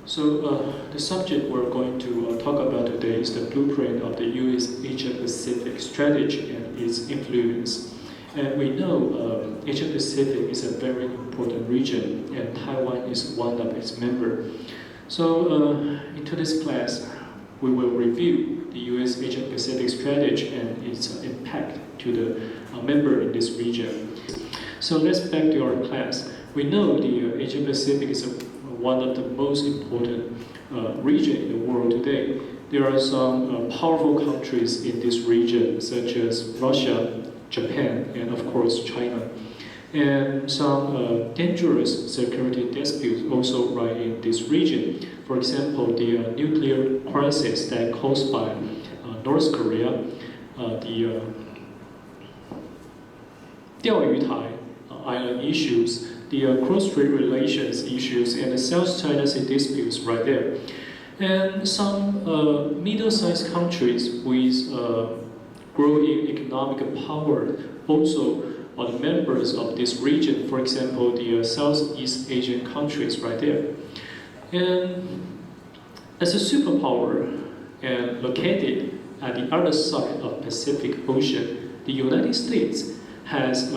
The subject we're going to talk about today is the blueprint of the U.S. Asia-Pacific strategy and its influence. And we know Asia-Pacific is a very important region, and Taiwan is one of its members. Into this class, we will review the U.S. Asia-Pacific strategy and its impact to the member in this region. So let's back to our class. We know the Asia-Pacific is one of the most important regions in the world today. There are some powerful countries in this region, such as Russia, Japan, and of course China. And some dangerous security disputes also rise in this region. For example, the nuclear crisis that caused by North Korea, the 钓鱼台 island issues, the cross-strait relations issues, and the South China Sea disputes right there. And some middle-sized countries with growing economic power also are the members of this region. For example, the Southeast Asian countries right there. And as a superpower and located at the other side of Pacific Ocean, the United States has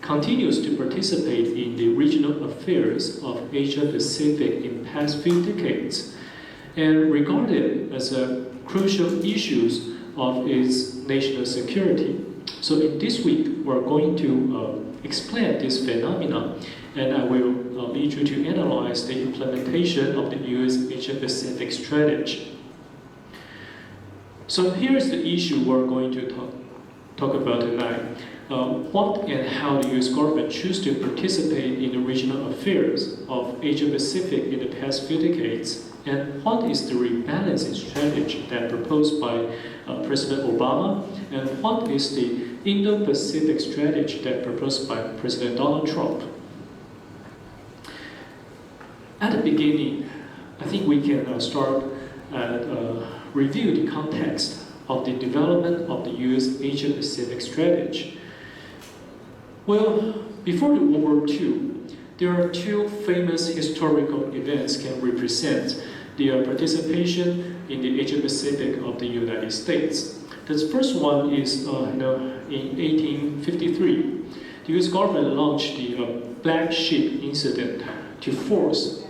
continues to participate in the regional affairs of Asia-Pacific in past few decades and regarded as a crucial issues of its national security. So in this week, we're going to explain this phenomenon, and I will lead you to analyze the implementation of the U.S. Asia-Pacific strategy. So here's the issue we're going to talk about tonight. What and how the U.S. government choose to participate in the regional affairs of Asia-Pacific in the past few decades, and what is the rebalancing strategy that proposed by President Obama, and what is the Indo-Pacific strategy that proposed by President Donald Trump. At the beginning, I think we can start and review the context of the development of the U.S. Asia-Pacific strategy. Well, before the World War II, there are two famous historical events can represent the participation in the Asia-Pacific of the United States. The first one is in 1853. The U.S. government launched the Black Sheep Incident to force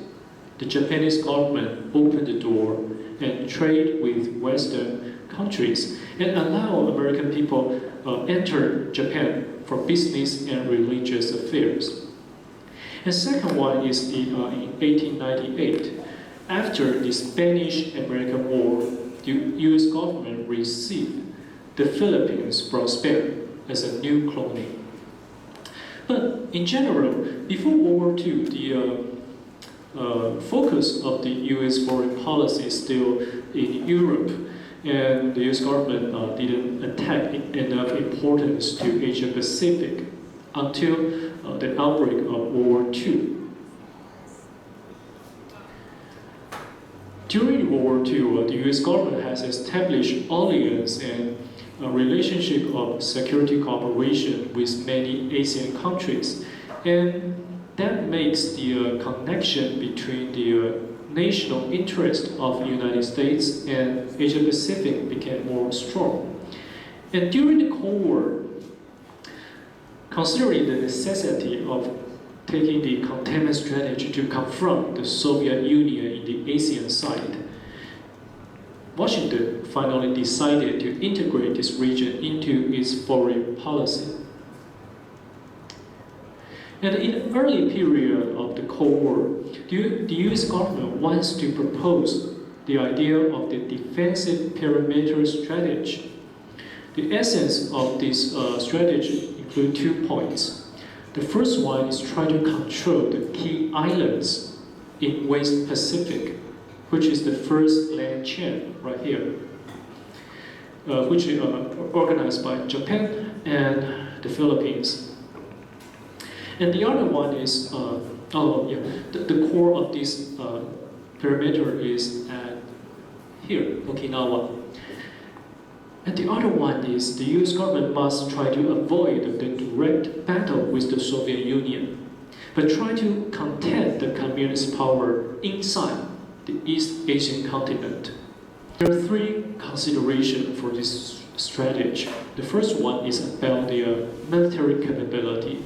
the Japanese government open the door and trade with Western countries and allow American people enter Japan for business and religious affairs. And second one is in 1898. After the Spanish-American War, the U.S. government received the Philippines from Spain as a new colony. But in general, before World War II, the focus of the U.S. foreign policy is still in Europe, and the U.S. government didn't attach enough importance to Asia-Pacific until the outbreak of World War II. During World War II, the U.S. government has established alliance and a relationship of security cooperation with many Asian countries, and that makes the connection between the national interest of the United States and Asia-Pacific became more strong. And during the Cold War, considering the necessity of taking the containment strategy to confront the Soviet Union in the Asian side, Washington finally decided to integrate this region into its foreign policy. And in the early period of the Cold War, the U.S. government wants to propose the idea of the defensive perimeter strategy. The essence of this strategy includes 2 points. The first one is try to control the key islands in West Pacific, which is the first land chain right here, which is organized by Japan and the Philippines. And the other one is, the core of this perimeter is at here, Okinawa. And the other one is the US government must try to avoid the direct battle with the Soviet Union. but try to contain the communist power inside the East Asian continent. There are three considerations for this strategy. The first one is about the military capability.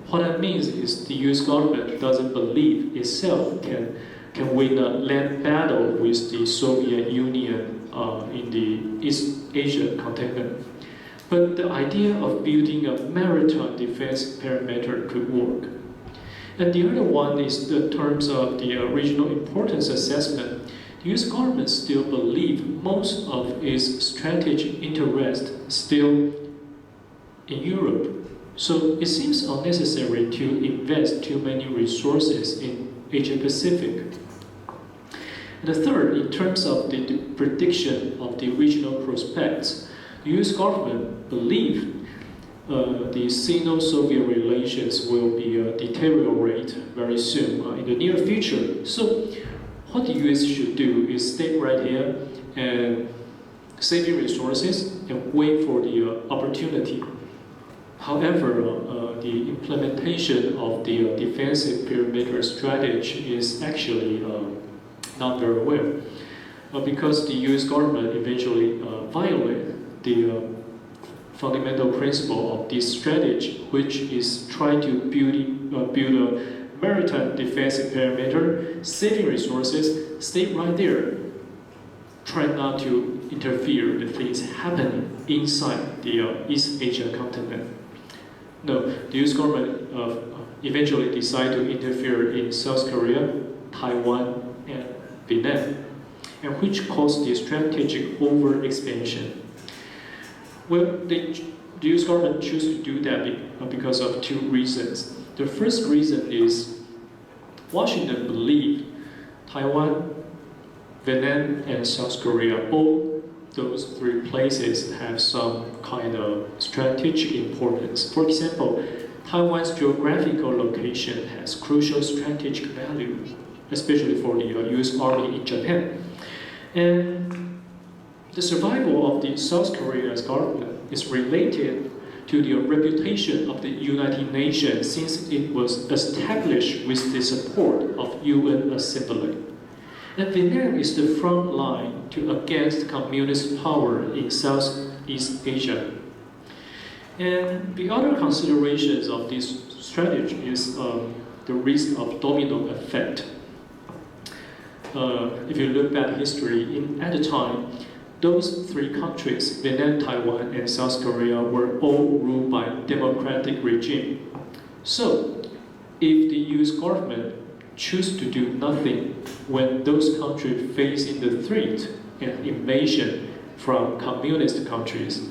What that means is the US government doesn't believe itself can win a land battle with the Soviet Union in the East Asian continent. But the idea of building a maritime defense perimeter could work. And the other one is the terms of the regional importance assessment. The US government still believes most of its strategic interest still in Europe. So it seems unnecessary to invest too many resources in Asia Pacific. And the third, in terms of the prediction of the regional prospects, the US government believes the Sino-Soviet relations will be deteriorate very soon in the near future. So what the US should do is stay right here and save resources and wait for the opportunity. However, the implementation of the defensive perimeter strategy is actually not very well, because the US government eventually violated the fundamental principle of this strategy, which is trying to build a maritime defensive perimeter, saving resources, stay right there, try not to interfere the things happening inside the East Asia continent. No, the US government eventually decided to interfere in South Korea, Taiwan, and Vietnam, and which caused the strategic overexpansion. Well, the US government chose to do that because of two reasons. The first reason is Washington believed Taiwan, Vietnam, and South Korea, all those three places have some kind of strategic importance. For example, Taiwan's geographical location has crucial strategic value, especially for the US Army in Japan. And the survival of the South Korea's government is related to the reputation of the United Nations, since it was established with the support of UN Assembly. And Vietnam is the front line against communist power in Southeast Asia. And the other considerations of this strategy is the risk of domino effect. If you look back at history, at the time, those three countries, Vietnam, Taiwan, and South Korea, were all ruled by democratic regime. So, if the US government choose to do nothing when those countries facing the threat and invasion from communist countries,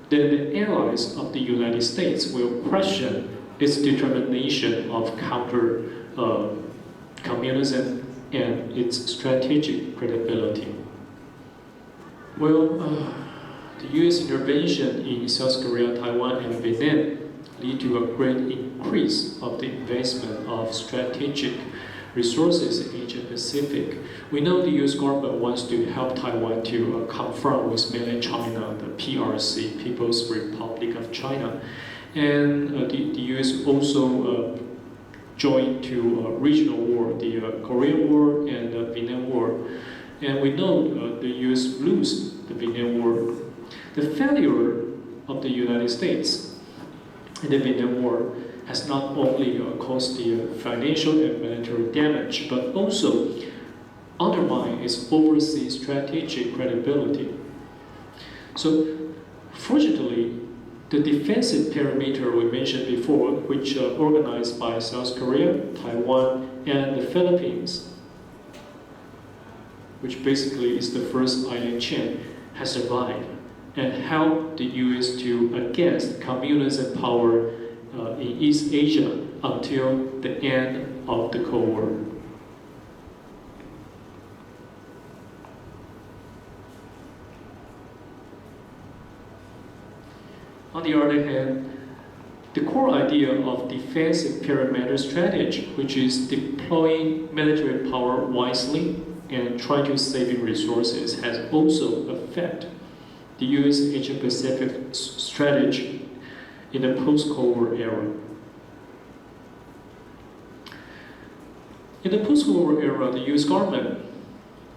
then the allies of the United States will question its determination of counter communism and its strategic credibility. Well, the US intervention in South Korea, Taiwan, and Vietnam lead to a great increase of the investment of strategic resources in Asia Pacific. We know the US government wants to help Taiwan to confront with mainland China, the PRC, People's Republic of China. And the US also joined to a regional war, the Korean War and the Vietnam War. And we know the US lose the Vietnam War. The failure of the United States in the Vietnam War has not only caused the financial and military damage, but also undermined its overseas strategic credibility. So, fortunately, the defensive perimeter we mentioned before, which organized by South Korea, Taiwan, and the Philippines, which basically is the first island chain, has survived and helped the US to against communism power in East Asia until the end of the Cold War. On the other hand, the core idea of defensive perimeter strategy, which is deploying military power wisely and trying to save resources, has also affected the US Asia-Pacific strategy in the post-Cold War era. In the post-Cold War era, the US government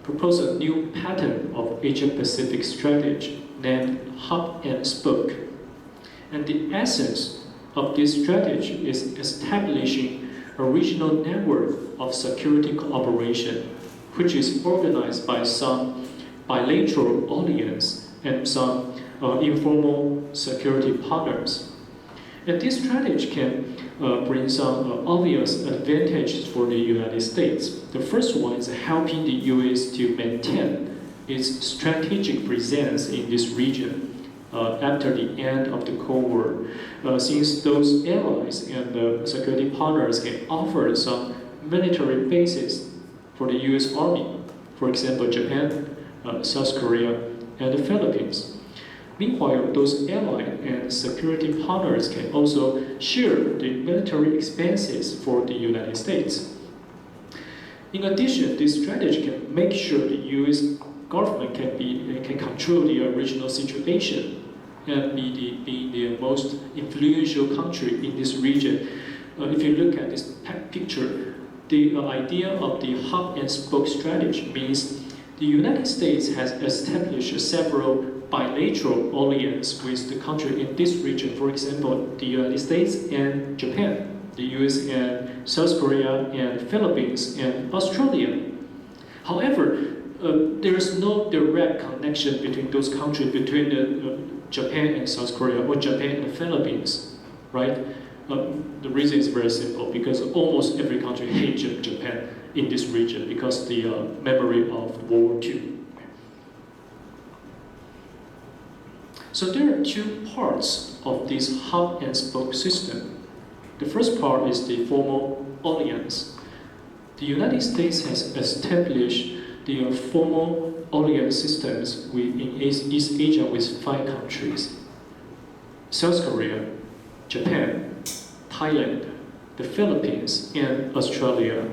proposed a new pattern of Asia-Pacific strategy named hub and spoke. And the essence of this strategy is establishing a regional network of security cooperation, which is organized by some bilateral alliance and some informal security partners. And this strategy can bring some obvious advantages for the United States. The first one is helping the US to maintain its strategic presence in this region after the end of the Cold War, since those allies and the security partners can offer some military bases for the US Army, for example, Japan, South Korea, and the Philippines. Meanwhile, those allies and security partners can also share the military expenses for the United States. In addition, this strategy can make sure the US government can control the regional situation and be the most influential country in this region. If you look at this picture, the idea of the hub and spoke strategy means the United States has established several bilateral alliance with the country in this region. For example, the United States and Japan, the US and South Korea and Philippines and Australia. However, there is no direct connection between those countries, between Japan and South Korea or Japan and the Philippines, right? The reason is very simple, because almost every country hates Japan in this region because the memory of World War II. So there are two parts of this hub and spoke system. The first part is the formal alliance. The United States has established the formal alliance systems in East Asia with 5 countries: South Korea, Japan, Thailand, the Philippines, and Australia,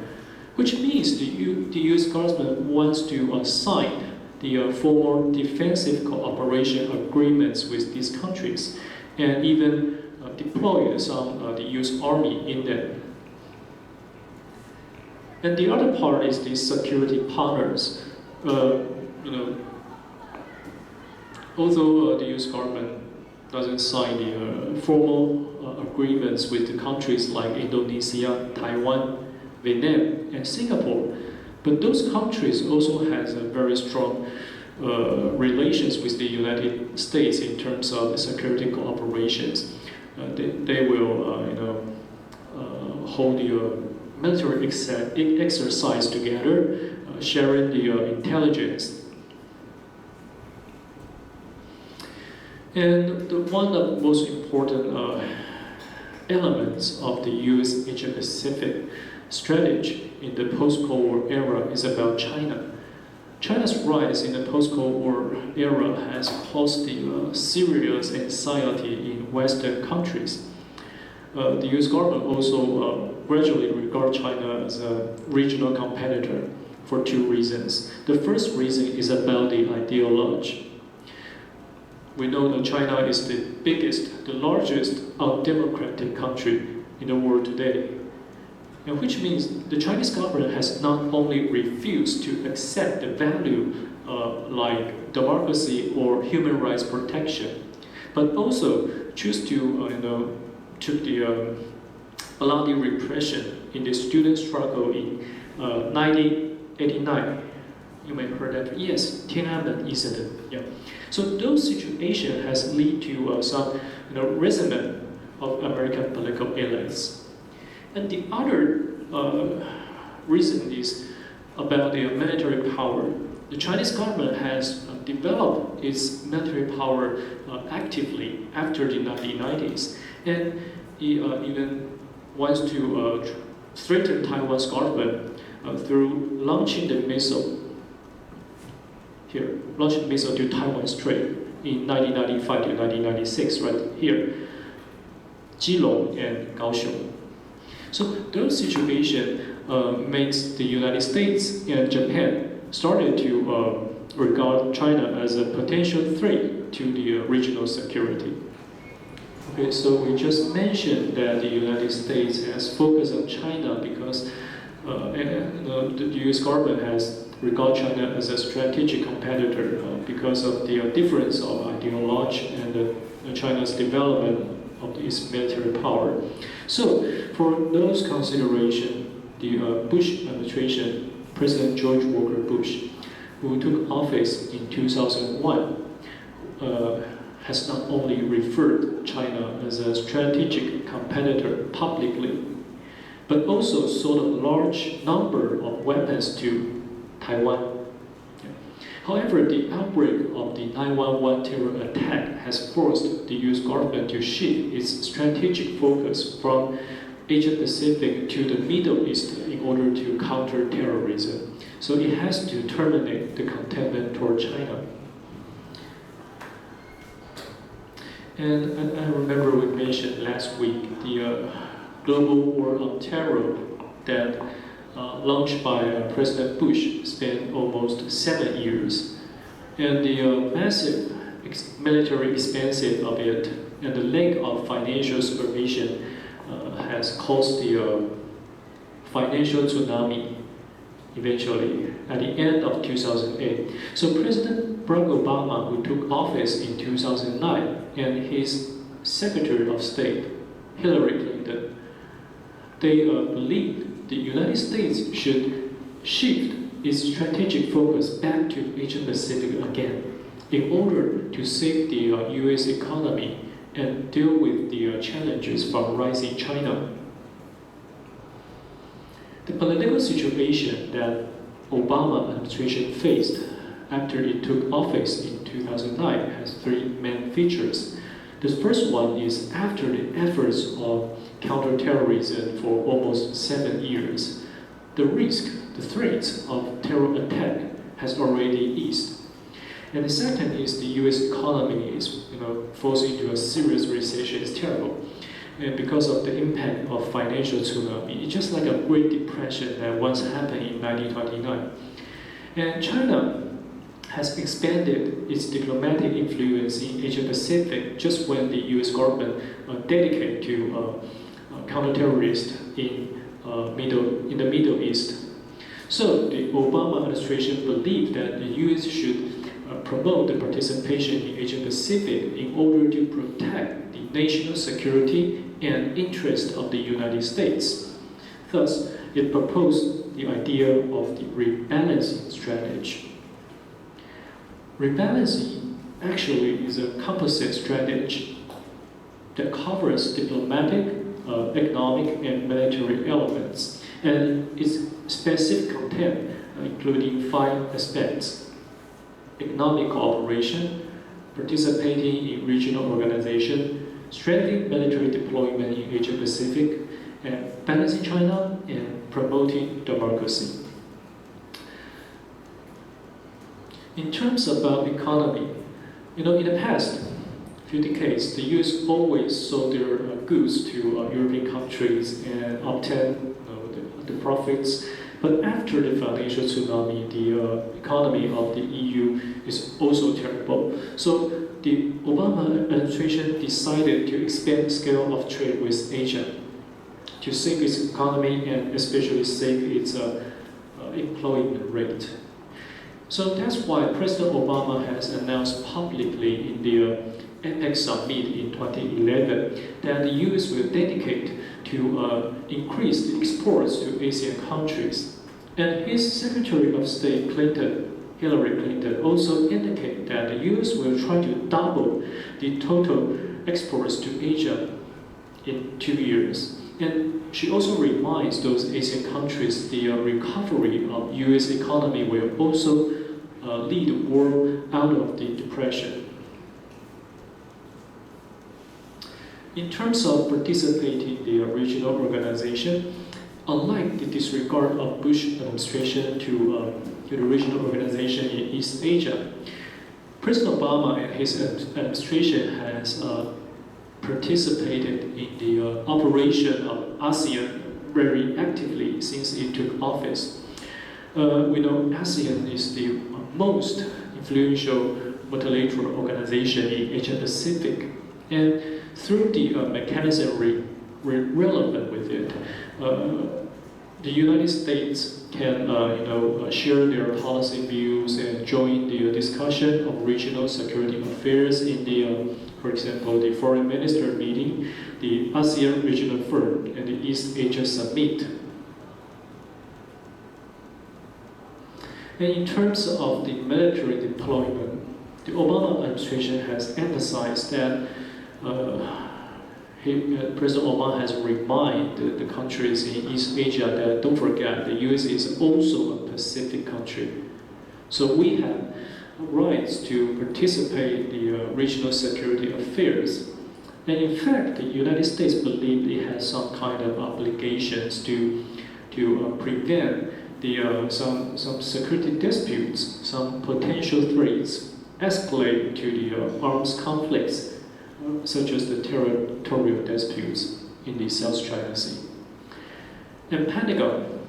which means the US government wants to sign the formal defensive cooperation agreements with these countries, and even deploy some the US Army in them. And the other part is the security partners. Although the US government doesn't sign the formal agreements with the countries like Indonesia, Taiwan, Vietnam, and Singapore, but those countries also has a very strong relations with the United States in terms of security cooperations. They will, hold the military exercise together, sharing the intelligence. And one of the most important elements of the US Asia-Pacific strategy in the post-Cold War era is about China. China's rise in the post-Cold War era has caused serious anxiety in Western countries. The US government also gradually regards China as a regional competitor for 2 reasons. The first reason is about the ideology. We know that China is the biggest, the largest undemocratic country in the world today. And which means the Chinese government has not only refused to accept the value like democracy or human rights protection, but also choose to took the bloody repression in the student struggle in 1989. You may have heard that. Yes, Tiananmen incident. Yeah. So those situations has led to some resentment of American political elites. And the other reason is about the military power. The Chinese government has developed its military power actively after the 1990s, and it even wants to threaten Taiwan's government through launching the missile to Taiwan Strait in 1995 to 1996, right here, Keelung and Kaohsiung. So those situations makes the United States and Japan started to regard China as a potential threat to the regional security. Okay, so we just mentioned that the United States has focused on China because The U.S. government has regarded China as a strategic competitor because of the difference of ideology and China's development of its military power. So, for those considerations, the Bush administration, President George Walker Bush, who took office in 2001, has not only referred China as a strategic competitor publicly, but also sold a large number of weapons to Taiwan. However, the outbreak of the 9/11 terror attack has forced the U.S. government to shift its strategic focus from Asia Pacific to the Middle East in order to counter terrorism. So it has to terminate the containment toward China. And I remember we mentioned last week the global war on terror that launched by President Bush spent almost 7 years. And the massive military expense of it and the lack of financial supervision has caused the financial tsunami eventually at the end of 2008. So President Barack Obama, who took office in 2009, and his Secretary of State, Hillary Clinton, they believed the United States should shift its strategic focus back to Asia Pacific again in order to save the U.S. economy and deal with the challenges from rising China. The political situation that Obama administration faced after it took office in 2009 has 3 main features. The first one is after the efforts of counterterrorism for almost 7 years, the threat of terror attack has already eased. And the second is the U.S. economy is forced into a serious recession. It's terrible. And because of the impact of financial tsunami, it's just like a Great Depression that once happened in 1929. And China has expanded its diplomatic influence in Asia Pacific just when the U.S. government dedicated to counterterrorists in the Middle East. So the Obama administration believed that the U.S. should promote the participation in Asia Pacific in order to protect the national security and interest of the United States. Thus, it proposed the idea of the rebalancing strategy. Rebalancing actually is a composite strategy that covers diplomatic, economic, and military elements, and its specific content including 5 aspects: economic cooperation, participating in regional organization, strengthening military deployment in Asia Pacific, and balancing China and promoting democracy. In terms about economy, in the past few decades, the U.S. always sold their goods to European countries and obtained the profits. But after the financial tsunami, the economy of the EU is also terrible. So the Obama administration decided to expand the scale of trade with Asia to save its economy and especially save its employment rate. So that's why President Obama has announced publicly in the APEC summit in 2011 that the U.S. will dedicate to increase the exports to Asian countries. And his Secretary of State, Hillary Clinton, also indicated that the U.S. will try to double the total exports to Asia in 2 years. And she also reminds those Asian countries the recovery of U.S. economy will also lead the world out of the depression. In terms of participating in the regional organization, unlike the disregard of Bush administration to the regional organization in East Asia, President Obama and his administration has participated in the operation of ASEAN very actively since it took office. We know ASEAN is the most influential multilateral organization in Asia Pacific, and through the mechanism relevant with it, the United States can share their policy views and join the discussion of regional security affairs in the, for example, the foreign minister meeting, the ASEAN Regional Forum, and the East Asia Summit. And in terms of the military deployment, the Obama administration has emphasized that President Obama has reminded the countries in East Asia that don't forget the US is also a Pacific country. So we have rights to participate in the regional security affairs. And in fact, the United States believes it has some kind of obligations to prevent some security disputes, some potential threats escalate to the arms conflicts, such as the territorial disputes in the South China Sea. And Pentagon,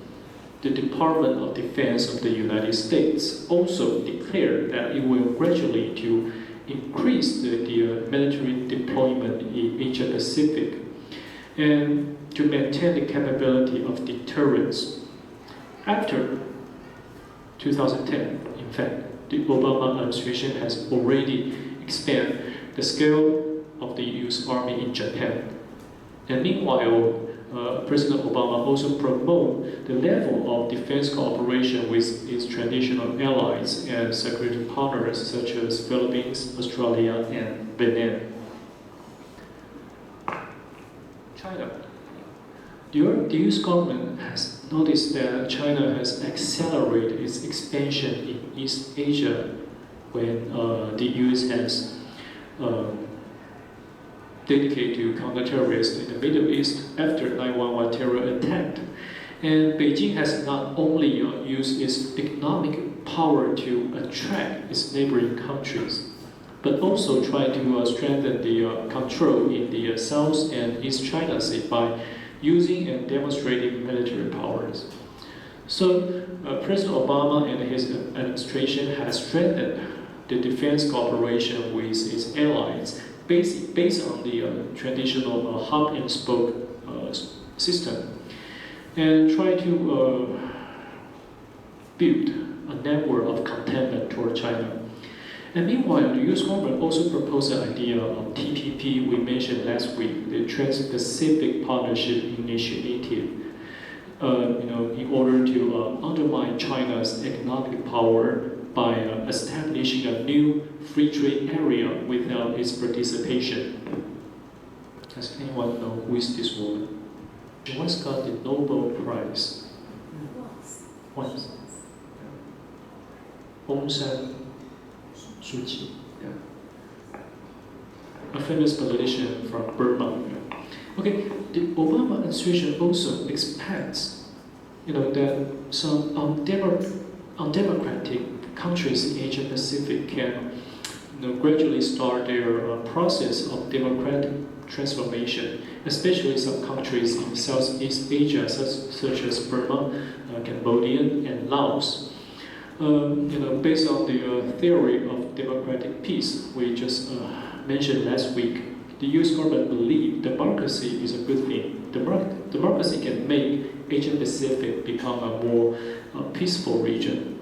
the Department of Defense of the United States, also declared that it will gradually to increase the military deployment in Asia Pacific and to maintain the capability of deterrence. After 2010, in fact, the Obama administration has already expanded the scale of the US Army in Japan. And meanwhile, President Obama also promoted the level of defense cooperation with its traditional allies and security partners such as Philippines, Australia, and Vietnam. China. The US government has noticed that China has accelerated its expansion in East Asia when the US has dedicated to counter-terrorists in the Middle East after 9/11 terror attack. And Beijing has not only used its economic power to attract its neighboring countries, but also tried to strengthen the control in the South and East China Sea by using and demonstrating military powers. So President Obama and his administration has strengthened the defense cooperation with its allies based on the traditional hub and spoke system, and try to build a network of containment toward China. And meanwhile, the US government also proposed the idea of TPP we mentioned last week, the Trans-Pacific Partnership Initiative, in order to undermine China's economic power by establishing a new free trade area without its participation. Does anyone know who is this woman? She once got the Nobel Prize. Once. Aung San Suu Kyi. Yeah. A famous politician from Burma. Yeah. Okay, the Obama administration also expects, that some undemocratic countries in Asia Pacific can gradually start their process of democratic transformation, especially some countries in Southeast Asia, such as Burma, Cambodia, and Laos. Based on the theory of democratic peace we just mentioned last week, the US government believes democracy is a good thing. Democracy can make Asia Pacific become a more peaceful region.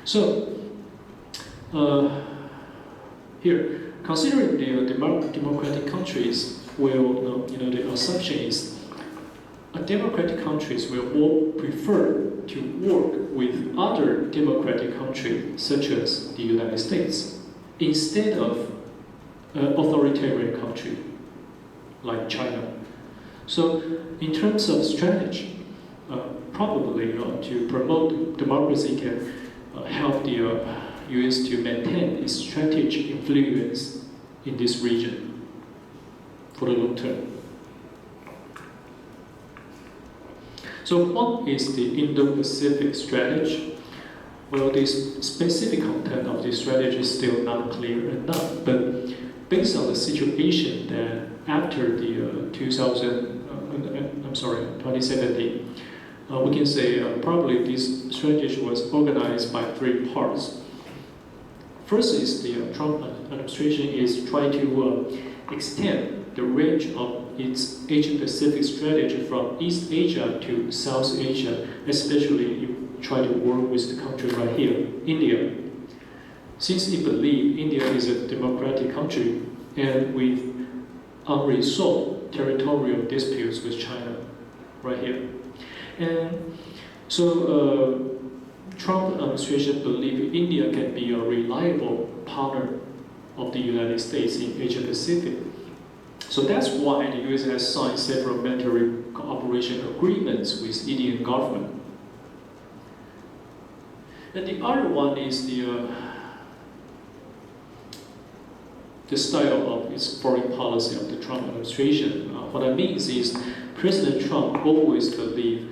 So, here, considering the democratic countries will, the assumption is democratic countries will more prefer to work with other democratic countries, such as the United States, instead of authoritarian country like China. So, in terms of strategy, probably to promote democracy can help the US to maintain its strategic influence in this region for the long term. So what is the Indo-Pacific strategy? Well, the specific content of this strategy is still not clear enough, but based on the situation that after the 2017, we can say probably this strategy was organized by three parts. First is the Trump administration is trying to extend the range of its Asia-Pacific strategy from East Asia to South Asia, especially you try to work with the country right here, India. Since it believes India is a democratic country and with unresolved territorial disputes with China, right here. And so Trump administration believes India can be a reliable partner of the United States in Asia Pacific. So that's why the US has signed several military cooperation agreements with Indian government. And the other one is the style of its foreign policy of the Trump administration. What that means is President Trump always believed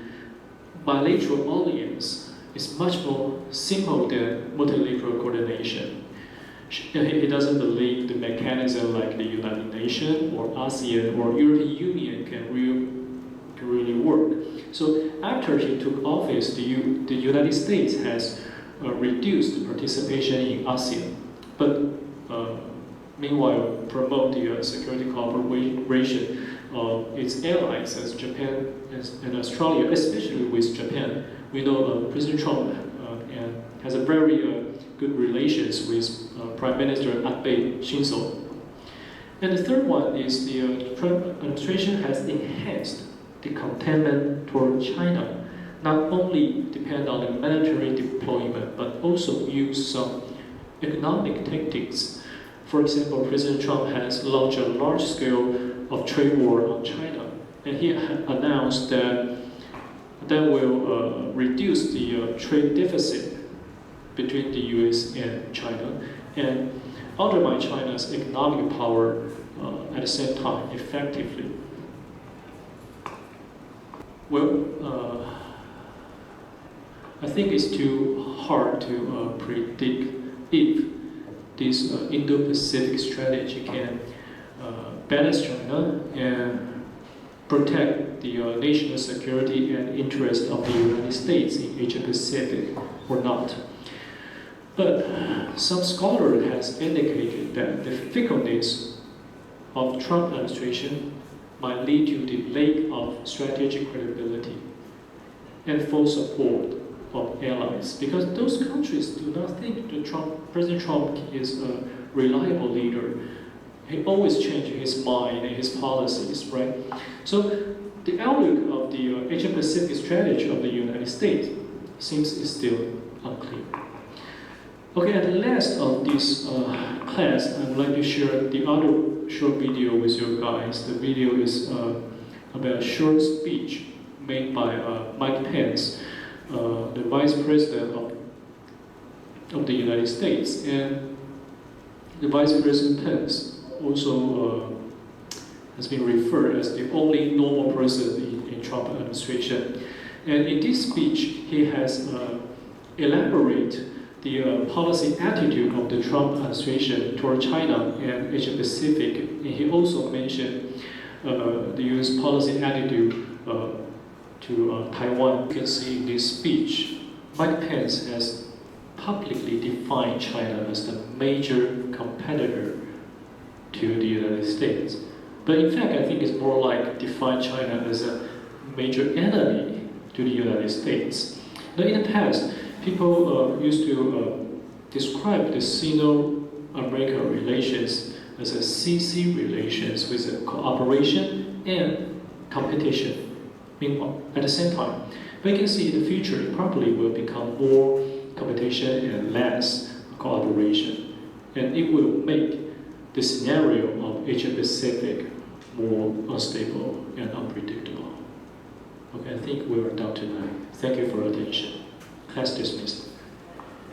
bilateral alliance is much more simple than multilateral coordination. He doesn't believe the mechanism like the United Nations or ASEAN or European Union can really work. So after he took office, the United States has reduced participation in ASEAN, but meanwhile promote the security cooperation of its allies as Japan and Australia, especially with Japan. We know President Trump has a very good relations with Prime Minister Abe Shinzo. And the third one is the Trump administration has enhanced the containment toward China, not only depend on the military deployment, but also use some economic tactics. For example, President Trump has launched a large scale of trade war on China, and he announced that will reduce the trade deficit between the US and China, and undermine China's economic power at the same time effectively. Well, I think it's too hard to predict if this Indo-Pacific strategy can balance China and protect the national security and interest of the United States in Asia-Pacific or not. But some scholar has indicated that the fickleness of Trump administration might lead to the lack of strategic credibility and full support of allies, because those countries do not think that President Trump is a reliable leader. He always changes his mind and his policies, right? So the outlook of the Asia-Pacific strategy of the United States seems still unclear. Okay, at the last of this class, I would like to share the other short video with you guys. The video is about a short speech made by Mike Pence, the Vice President of the United States. And the Vice President Pence also has been referred as the only normal person in Trump administration. And in this speech, he has elaborated the policy attitude of the Trump administration toward China and Asia Pacific. And he also mentioned the U.S. policy attitude to Taiwan. You can see in this speech, Mike Pence has publicly defined China as the major competitor to the United States. But in fact, I think it's more like define China as a major enemy to the United States. Now, in the past, people used to describe the Sino-American relations as a CC relations with a cooperation and competition. Meanwhile, at the same time, but you can see in the future it probably will become more competition and less cooperation, and it will make the scenario of Asia Pacific more unstable and unpredictable. Okay, I think we are done tonight. Thank you for your attention. Class dismissed.